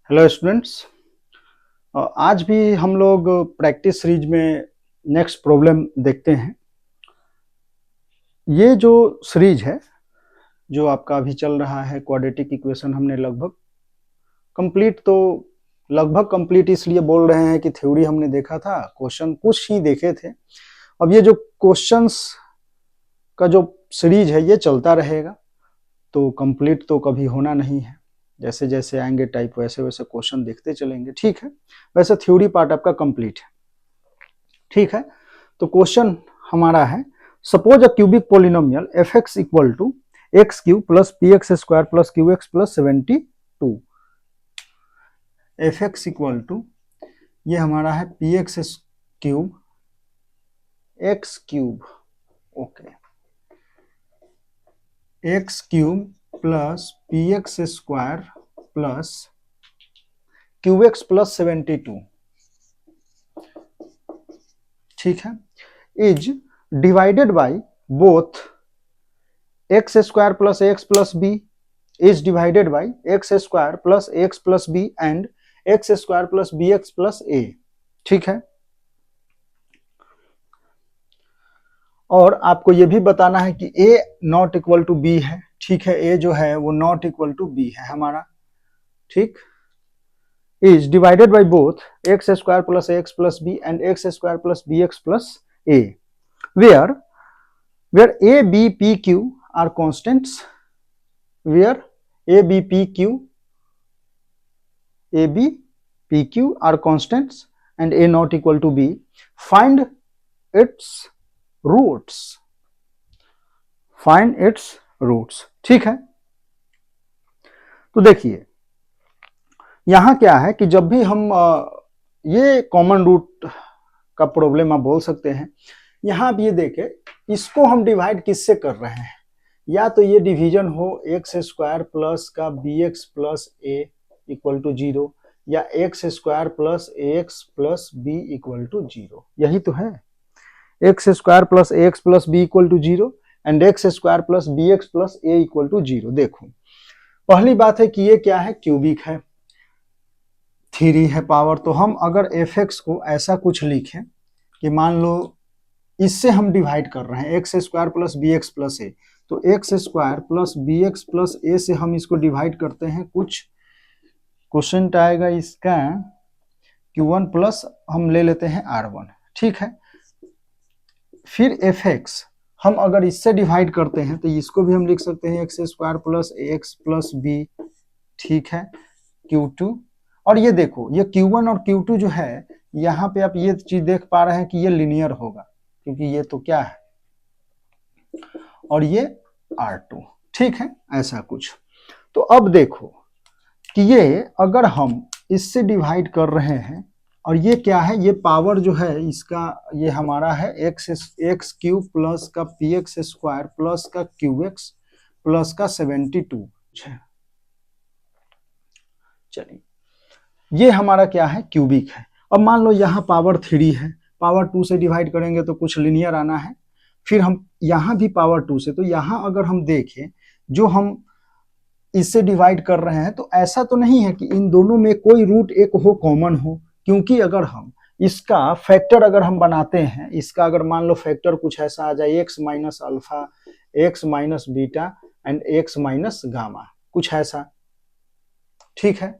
Hello students. आज भी हम लोग प्रैक्टिस सीरीज में नेक्स्ट प्रॉब्लम देखते हैं। ये जो सीरीज है जो आपका अभी चल रहा है क्वाड्रेटिक इक्वेशन, हमने लगभग कंप्लीट तो लगभग कंप्लीट इसलिए बोल रहे हैं कि थ्योरी हमने देखा था, क्वेश्चन कुछ ही देखे थे। अब ये जो क्वेश्चंस का जो सीरीज है ये चलता रहेगा, तो कंप्लीट तो कभी होना नहीं है। जैसे जैसे आएंगे टाइप वैसे वैसे क्वेश्चन देखते चलेंगे, ठीक है। वैसे थ्योरी पार्ट आपका कंप्लीट है, ठीक है। तो क्वेश्चन हमारा है, suppose a cubic polynomial f x equal to x cube plus p x square plus q x plus 72। F x equal to ये हमारा है p x cube x cube, okay, x cube plus p x square plus q x plus 72, ठीक है, is divided by both x square plus x plus b is divided by x square plus x plus b and x square plus bx plus a, ठीक है। और आपको यह भी बताना है कि a not equal to b है, ठीक है। a जो है वो नॉट इक्वल टू b है हमारा, ठीक। is divided by both x square plus x plus b and x square plus bx plus a where a b p q are constants, where a b p q a b p q are constants and a not equal to b, find its roots, find its roots, ठीक है। तो देखिए यहां क्या है कि जब भी हम ये कॉमन रूट का प्रॉब्लम आप बोल सकते हैं। यहां आप ये देखें, इसको हम डिवाइड किससे कर रहे हैं, या तो ये डिवीजन हो एक्स स्क्वायर प्लस का b x plus a equal to 0, या x square plus a x plus b equal to 0, यही तो है। X square plus a x plus b equal to 0 and x square plus B x plus a equal to 0। देखो पहली बात है कि ये क्या है, क्यूबिक है, 3 है पावर। तो हम अगर एफ एक्स को ऐसा कुछ लिखें कि मान लो इससे हम डिवाइड कर रहे हैं X square plus B x plus A, तो X square plus B x plus A से हम इसको डिवाइड करते हैं, कुछ क्वेश्चन आएगा इसका Q1 प्लस हम ले लेते हैं R1, ठीक है। फिर एफ एक्स हम अगर इससे डिवाइड करते हैं तो इसको भी हम लिख सकते हैं X square plus a x plus B, ठीक है, Q2। और ये देखो ये Q1 और Q2 जो है, यहाँ पे आप ये चीज देख पा रहे हैं कि ये लिनियर होगा, क्योंकि ये तो क्या है और ये R2, ठीक है, ऐसा कुछ। तो अब देखो कि ये अगर हम इससे डिवाइड कर रहे हैं और ये क्या है, ये पावर जो है इसका ये हमारा है एक्स क्यूब प्लस का पी एक्स स्क्वायर प्लस का क्यू एक्स प्लस का 72। चलिए ये हमारा क्या है, क्यूबिक है। अब मान लो यहाँ पावर 3 है, पावर 2 से डिवाइड करेंगे तो कुछ लिनियर आना है। फिर हम यहाँ भी पावर 2 से, तो यहाँ अगर हम देखें जो हम इससे डिवाइड कर रहे हैं तो ऐसा तो नहीं है कि इन दोनों में कोई रूट एक हो कॉमन हो, क्योंकि अगर हम इसका फैक्टर अगर हम बनाते हैं, इसका अगर मान लो फैक्टर कुछ ऐसा आ जाए x minus alpha x minus beta and x minus gamma, कुछ ऐसा, ठीक है,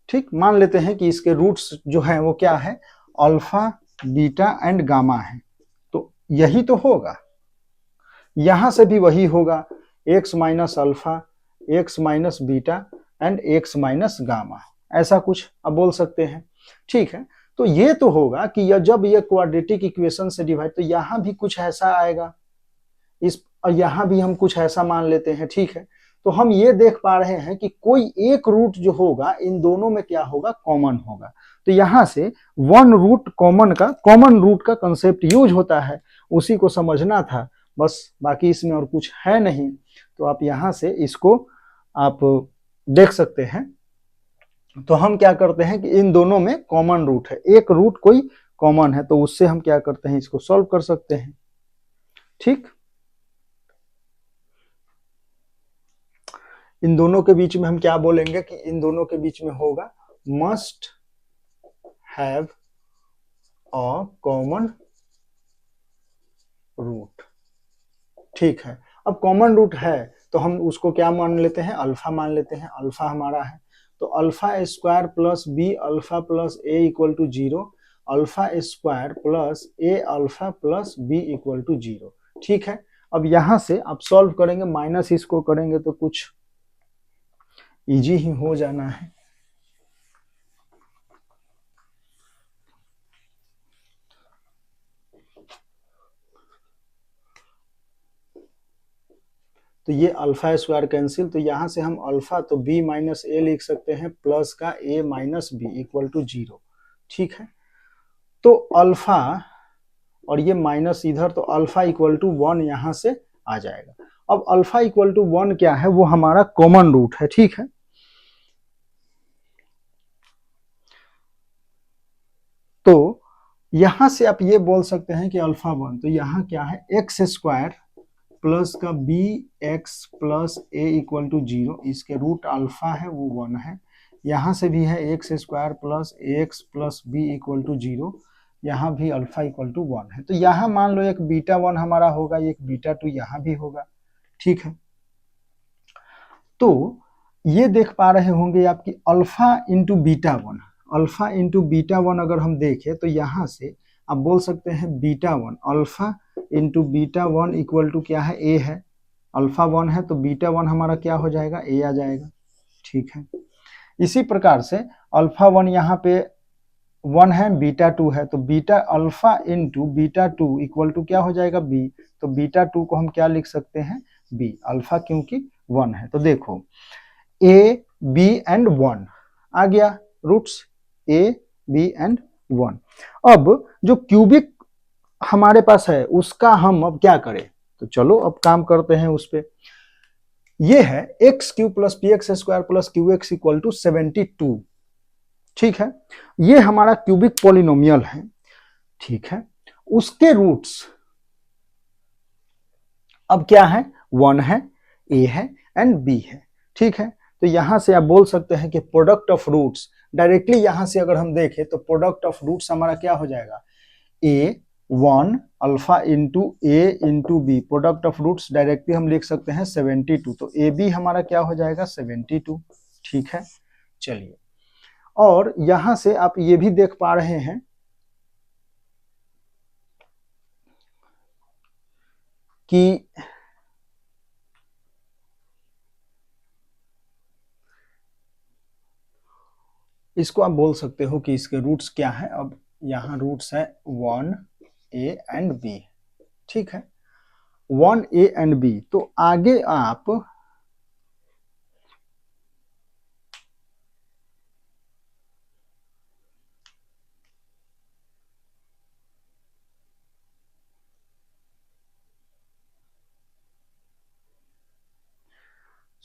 ठीक। मान लेते हैं कि इसके रूट्स जो है वो क्या है, अल्फा बीटा एंड गामा है, तो यही तो होगा। यहां से भी वही होगा, x minus alpha x minus beta and x minus gamma, ऐसा कुछ अब बोल सकते हैं, ठीक है। तो ये तो होगा कि जब ये क्वाड्रेटिक इक्वेशन से डिवाइड, तो यहां भी कुछ ऐसा आएगा, इस और यहां भी हम कुछ ऐसा मान लेते हैं, ठीक है। तो हम ये देख पा रहे हैं कि कोई एक रूट जो होगा इन दोनों में क्या होगा, कॉमन होगा। तो यहां से वन रूट कॉमन रूट का कंसेप्ट यूज होता है, उसी को समझना था बस, बाकी इसमें और कुछ है नहीं। तो आप यहां से इसको आप देख सकते हैं। तो हम क्या करते हैं कि इन दोनों में कॉमन रूट है, एक रूट कोई कॉमन है, तो उससे हम क्या करते हैं, इसको सॉल्व कर सकते हैं, ठीक। इन दोनों के बीच में हम क्या बोलेंगे कि इन दोनों के बीच में होगा must have a common root. ठीक है, अब कॉमन रूट है तो हम उसको क्या मान लेते हैं, अल्फा मान लेते हैं। अल्फा हमारा है तो alpha square plus b alpha plus a equal to 0, alpha square plus a alpha plus b equal to 0। ठीक है, अब यहां से आप सॉल्व करेंगे, माइनस इसको करेंगे तो कुछ इजी ही हो जाना है। तो ये अल्फा स्क्वायर कैंसिल, तो यहां से हम अल्फा तो b माइनस ए लिख सकते हैं प्लस का a minus b equal to 0। ठीक है, तो अल्फा और ये माइनस इधर, तो अल्फा इक्वल टू 1 यहां से आ जाएगा। अब अल्फा इक्वल टू 1 क्या है, वो हमारा कॉमन रूट है। ठीक है, तो यहां से आप ये बोल सकते हैं कि अल्फा 1, तो यहां क्या है एक्स स्क्वायर प्लस का b x plus a equal to 0, इसके रूट अल्फा है वो 1 है। यहाँ से भी है x square plus x plus b equal to 0, यहाँ भी अल्फा इक्वल टू 1 है। तो यहाँ मान लो एक बीटा 1 हमारा होगा, एक बीटा 2 यहाँ भी होगा। ठीक है, तो ये देख पा रहे होंगे आपकी alpha into beta 1, alpha into beta 1 अगर हम देखें तो यहाँ से आप बोल सकते हैं beta 1, alpha into beta 1 equal to क्या है, ए है। अल्फा 1 है तो बीटा 1 हमारा क्या हो जाएगा, ए आ जाएगा। ठीक है, इसी प्रकार से अल्फा 1 यहाँ पे 1 है, बीटा 2 है, तो beta alpha into beta 2 equal to क्या हो जाएगा, बी। तो बीटा 2 को हम क्या लिख सकते हैं, बी, अल्फा क्योंकि 1 है। तो देखो ए बी एंड 1 आ गया, रूट्स ए बी एंड 1। अब जो क्यूबिक हमारे पास है उसका हम अब क्या करें, तो चलो अब काम करते हैं उस पे। ये है x cube plus p x square plus q x equal to 72। ठीक है, ये हमारा क्यूबिक पॉलिनोमियल है। ठीक है, उसके रूट्स अब क्या है, 1 है, ए है एंड बी है। ठीक है, तो यहां से आप बोल सकते हैं कि प्रोडक्ट ऑफ रूट्स, डायरेक्टली यहां से अगर हम देखें तो प्रोडक्ट ऑफ रूट्स हमारा क्या हो जाएगा, a 1 alpha into a into b, product of roots directly हम लिख सकते हैं 72, तो ए बी हमारा क्या हो जाएगा 72। ठीक है, चलिए, और यहां से आप ये भी देख पा रहे हैं कि इसको आप बोल सकते हो कि इसके रूट्स क्या है। अब यहाँ रूट्स है 1 ए एंड बी। ठीक है, 1 ए एंड बी, तो आगे आप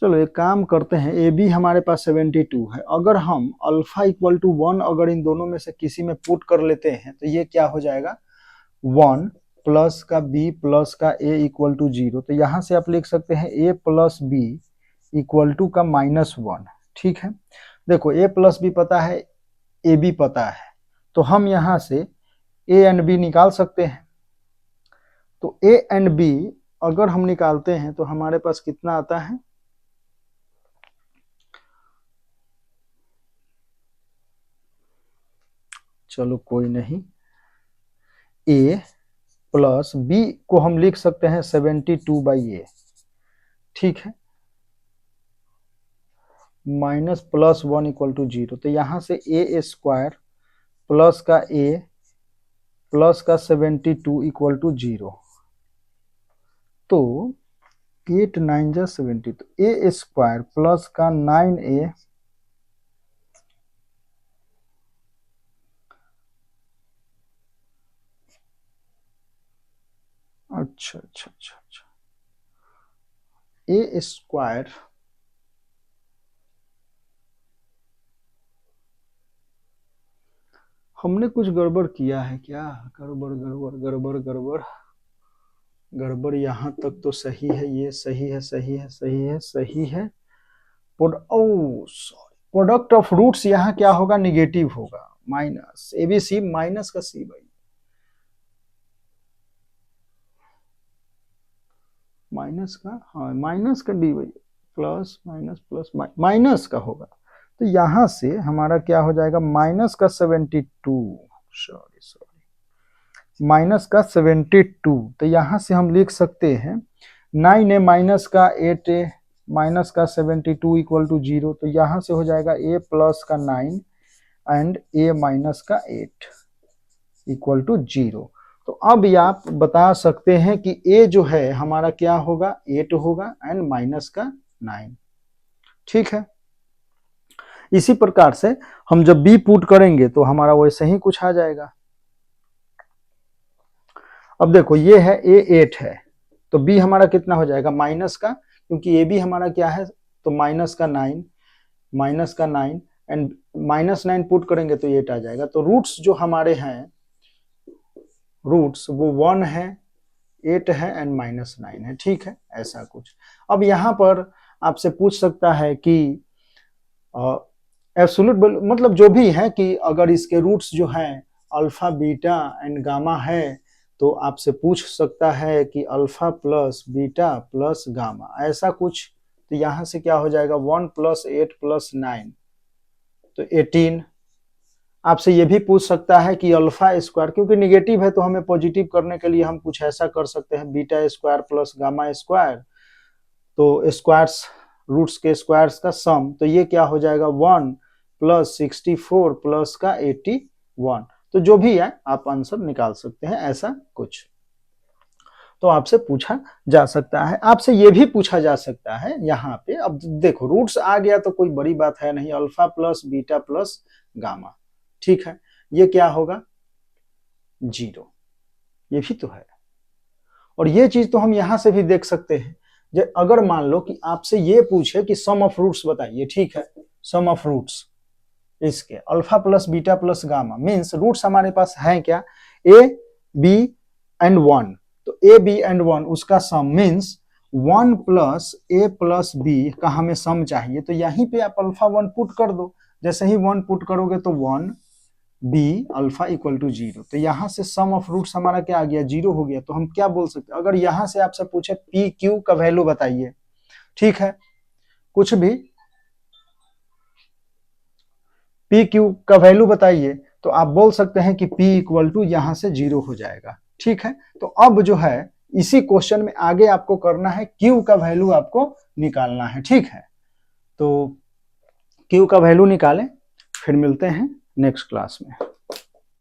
चलो एक काम करते हैं, ए बी हमारे पास 72 है, अगर हम अल्फा इक्वल टू 1 अगर इन दोनों में से किसी में पुट कर लेते हैं तो ये क्या हो जाएगा, 1 प्लस का बी प्लस का ए इक्वल टू 0, तो यहां से आप लिख सकते हैं ए प्लस बी इक्वल टू का -1। ठीक है, देखो ए प्लस बी पता है, ए बी पता है, तो हम यहां से ए एंड बी निकाल सकते हैं। तो ए एंड बी अगर हम निकालते हैं तो हमारे पास कितना आता है, चलो कोई नहीं, ए प्लस बी को हम लिख सकते हैं 72 बाई ए। ठीक है, माइनस प्लस 1 इक्वल टू 0, तो यहां से ए स्क्वायर प्लस का ए प्लस का 72 इक्वल टू 0, तो 8 9 जा 70, तो ए स्क्वायर प्लस का 9a अच्छा अच्छा अच्छा अच्छा, ए स्क्वायर हमने कुछ गड़बड़ किया है क्या, गड़बड़ गड़बड़ गड़बड़ गड़बड़ गड़बड़, यहाँ तक तो सही है, ये सही है सही है सही है सही है, प्रोडक्ट ऑफ रूट्स यहाँ क्या होगा, निगेटिव होगा, minus A B C, minus का सी भाई, माइनस का, हाँ माइनस का डी भाई, प्लस माइनस प्लस माइनस का होगा। तो यहां से हमारा क्या हो जाएगा, माइनस का 72, सॉरी माइनस का 72। तो यहां से हम लिख सकते हैं 9a माइनस का 8a माइनस का 72 इक्वल टू 0। तो यहां से हो जाएगा a प्लस का 9 एंड a माइनस का 8 इक्वल टू 0। तो अब ये आप बता सकते हैं कि a जो है हमारा क्या होगा, 8 होगा एंड माइनस का 9। ठीक है, इसी प्रकार से हम जब b पुट करेंगे तो हमारा वैसे ही कुछ आ जाएगा। अब देखो ये है a 8 है, तो b हमारा कितना हो जाएगा, माइनस का, क्योंकि a b हमारा क्या है, तो माइनस का 9 एंड माइनस 9 पुट करेंगे तो 8 आ जाएगा। तो रूट्स जो हमारे हैं, रूट्स वो 1 है, 8 है एंड माइनस 9 है। ठीक है, ऐसा कुछ। अब यहाँ पर आपसे पूछ सकता है कि एब्सोल्यूट मतलब जो भी है कि अगर इसके रूट्स जो हैं अल्फा बीटा एंड गामा है, तो आपसे पूछ सकता है कि alpha plus beta plus gamma, ऐसा कुछ। तो यहाँ से क्या हो जाएगा, 1 प्लस 8 प्लस 9 तो 18। आपसे ये भी पूछ सकता है कि अल्फा स्क्वायर, क्योंकि निगेटिव है तो हमें पॉजिटिव करने के लिए हम कुछ ऐसा कर सकते हैं, beta square plus gamma square, तो स्क्वायर्स रूट्स के स्क्वायर्स का सम, तो ये क्या हो जाएगा 1 प्लस 64 प्लस का 81। तो जो भी है आप आंसर निकाल सकते हैं, ऐसा कुछ तो आपसे पूछा जा सकता है। आपसे ये भी पूछा जा सकता है यहाँ पे, अब देखो रूट्स आ गया तो कोई बड़ी बात है नहीं, alpha plus beta plus gamma. ठीक है, ये क्या होगा 0, ये भी तो है। और ये चीज तो हम यहां से भी देख सकते हैं, अगर मान लो कि आपसे ये पूछे कि सम ऑफ रूट्स बताइए, ठीक है, सम ऑफ रूट्स इसके alpha plus beta plus gamma, means roots हमारे पास है क्या, ए बी एंड 1। तो ए बी एंड 1 उसका सम मीन्स 1 प्लस ए प्लस बी का हमें सम चाहिए। तो यहीं पे आप अल्फा 1 पुट कर दो, जैसे ही 1 पुट करोगे तो 1 बी अल्फा इक्वल टू 0। तो यहां से सम ऑफ रूट्स हमारा क्या आ गया, 0 हो गया। तो हम क्या बोल सकते हैं, अगर यहां से आपसे पूछे पी क्यू का वैल्यू बताइए, ठीक है, कुछ भी पी क्यू का वैल्यू बताइए, तो आप बोल सकते हैं कि पी इक्वल टू यहां से 0 हो जाएगा। ठीक है, तो अब जो है इसी क्वेश्चन में आगे आपको करना है क्यू का वैल्यू आपको निकालना है। ठीक है, तो क्यू का वैल्यू निकालें, फिर मिलते हैं नेक्स्ट क्लास में।